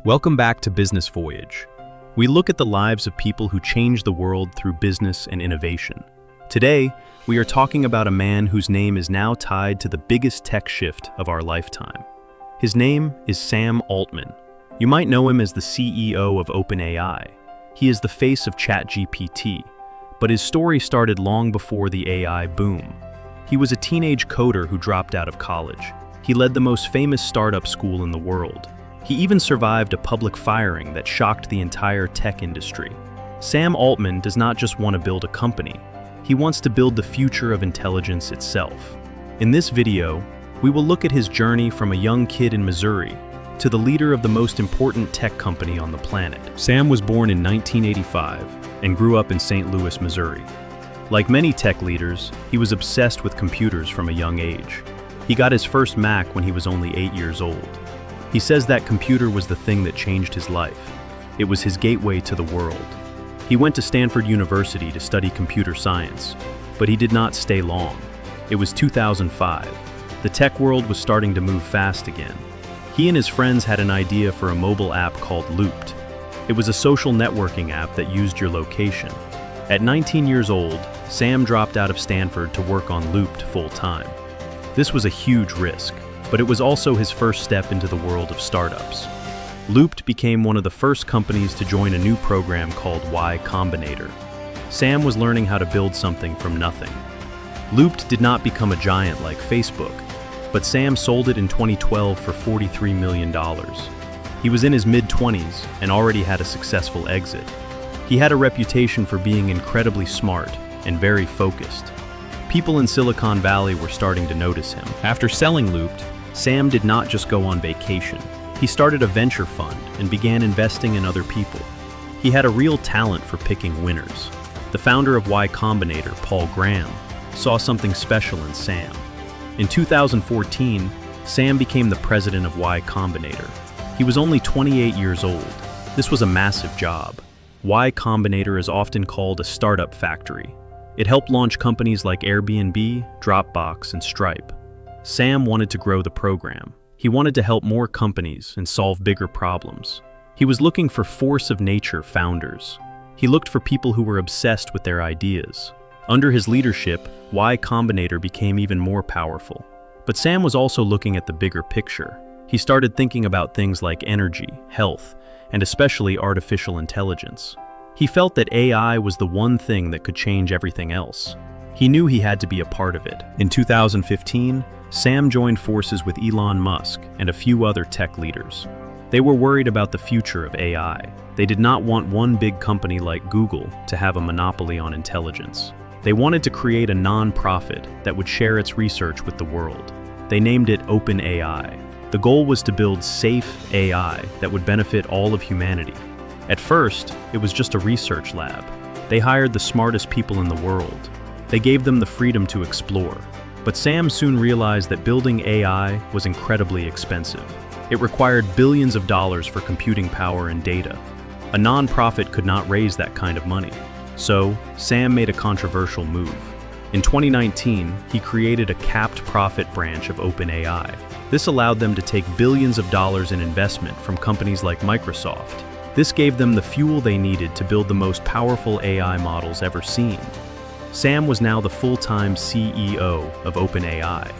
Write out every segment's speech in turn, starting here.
Welcome back to Business Voyage. We look at the lives of people who change the world through business and innovation. Today, we are talking about a man whose name is now tied to the biggest tech shift of our lifetime. His name is Sam Altman. You might know him as the CEO of OpenAI. He is the face of ChatGPT, but his story started long before the AI boom. He was a teenage coder who dropped out of college. He led the most famous startup school in the world. He even survived a public firing that shocked the entire tech industry. Sam Altman does not just want to build a company. He wants to build the future of intelligence itself. In this video, we will look at his journey from a young kid in Missouri to the leader of the most important tech company on the planet. Sam was born in 1985 and grew up in St. Louis, Missouri. Like many tech leaders, he was obsessed with computers from a young age. He got his first Mac when he was only 8 years old. He says that computer was the thing that changed his life. It was his gateway to the world. He went to Stanford University to study computer science, but he did not stay long. It was 2005. The tech world was starting to move fast again. He and his friends had an idea for a mobile app called Loopt. It was a social networking app that used your location. At 19 years old, Sam dropped out of Stanford to work on Loopt full-time. This was a huge risk, but it was also his first step into the world of startups. Loopt became one of the first companies to join a new program called Combinator. Sam was learning how to build something from nothing. Loopt did not become a giant like Facebook, but Sam sold it in 2012 for $43 million. He was in his mid-20s and already had a successful exit. He had a reputation for being incredibly smart and very focused. People in Silicon Valley were starting to notice him. After selling Loopt, Sam did not just go on vacation. He started a venture fund and began investing in other people. He had a real talent for picking winners. The founder of Y Combinator, Paul Graham, saw something special in Sam. In 2014, Sam became the president of Y Combinator. He was only 28 years old. This was a massive job. Y Combinator is often called a startup factory. It helped launch companies like Airbnb, Dropbox, and Stripe. Sam wanted to grow the program. He wanted to help more companies and solve bigger problems. He was looking for force of nature founders. He looked for people who were obsessed with their ideas. Under his leadership, Y Combinator became even more powerful. But Sam was also looking at the bigger picture. He started thinking about things like energy, health, and especially artificial intelligence. He felt that AI was the one thing that could change everything else. He knew he had to be a part of it. In 2015, Sam joined forces with Elon Musk and a few other tech leaders. They were worried about the future of AI. They did not want one big company like Google to have a monopoly on intelligence. They wanted to create a non-profit that would share its research with the world. They named it OpenAI. The goal was to build safe AI that would benefit all of humanity. At first, it was just a research lab. They hired the smartest people in the world. They gave them the freedom to explore. But Sam soon realized that building AI was incredibly expensive. It required billions of dollars for computing power and data. A non-profit could not raise that kind of money. So, Sam made a controversial move. In 2019, he created a capped profit branch of OpenAI. This allowed them to take billions of dollars in investment from companies like Microsoft. This gave them the fuel they needed to build the most powerful AI models ever seen. Sam was now the full-time CEO of OpenAI.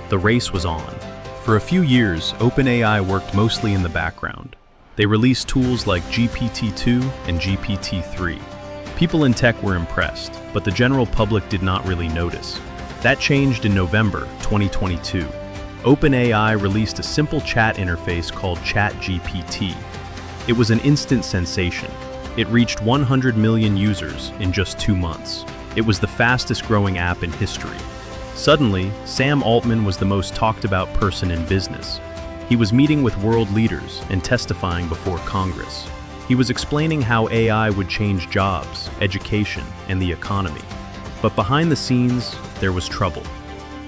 The race was on. For a few years, OpenAI worked mostly in the background. They released tools like GPT-2 and GPT-3. People in tech were impressed, but the general public did not really notice. That changed in November 2022. OpenAI released a simple chat interface called ChatGPT. It was an instant sensation. It reached 100 million users in just 2 months. It was the fastest-growing app in history. Suddenly, Sam Altman was the most talked-about person in business. He was meeting with world leaders and testifying before Congress. He was explaining how AI would change jobs, education, and the economy. But behind the scenes, there was trouble.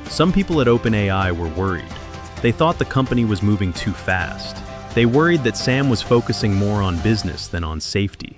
Some people at OpenAI were worried. They thought the company was moving too fast. They worried that Sam was focusing more on business than on safety.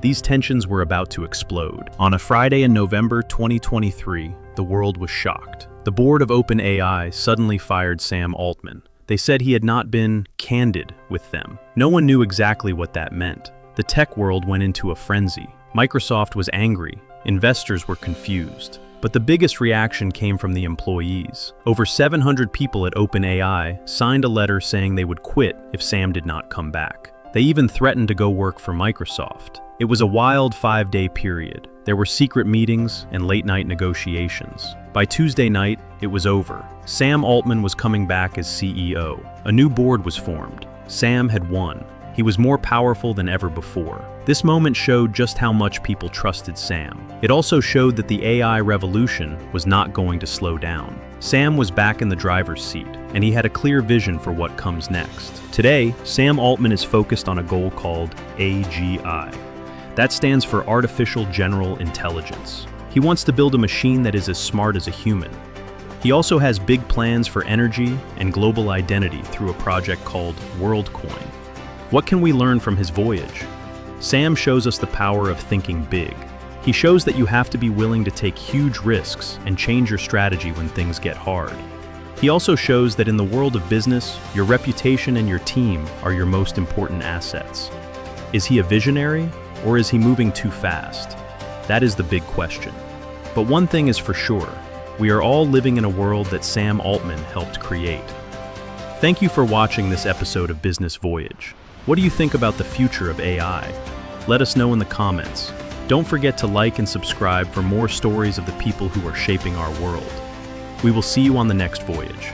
These tensions were about to explode. On a Friday in November 2023, the world was shocked. The board of OpenAI suddenly fired Sam Altman. They said he had not been candid with them. No one knew exactly what that meant. The tech world went into a frenzy. Microsoft was angry. Investors were confused. But the biggest reaction came from the employees. Over 700 people at OpenAI signed a letter saying they would quit if Sam did not come back. They even threatened to go work for Microsoft. It was a wild 5-day period. There were secret meetings and late-night negotiations. By Tuesday night, it was over. Sam Altman was coming back as CEO. A new board was formed. Sam had won. He was more powerful than ever before. This moment showed just how much people trusted Sam. It also showed that the AI revolution was not going to slow down. Sam was back in the driver's seat, and he had a clear vision for what comes next. Today, Sam Altman is focused on a goal called AGI. That stands for Artificial General Intelligence. He wants to build a machine that is as smart as a human. He also has big plans for energy and global identity through a project called WorldCoin. What can we learn from his voyage? Sam shows us the power of thinking big. He shows that you have to be willing to take huge risks and change your strategy when things get hard. He also shows that in the world of business, your reputation and your team are your most important assets. Is he a visionary, or is he moving too fast? That is the big question. But one thing is for sure, we are all living in a world that Sam Altman helped create. Thank you for watching this episode of Business Voyage. What do you think about the future of AI? Let us know in the comments. Don't forget to like and subscribe for more stories of the people who are shaping our world. We will see you on the next voyage.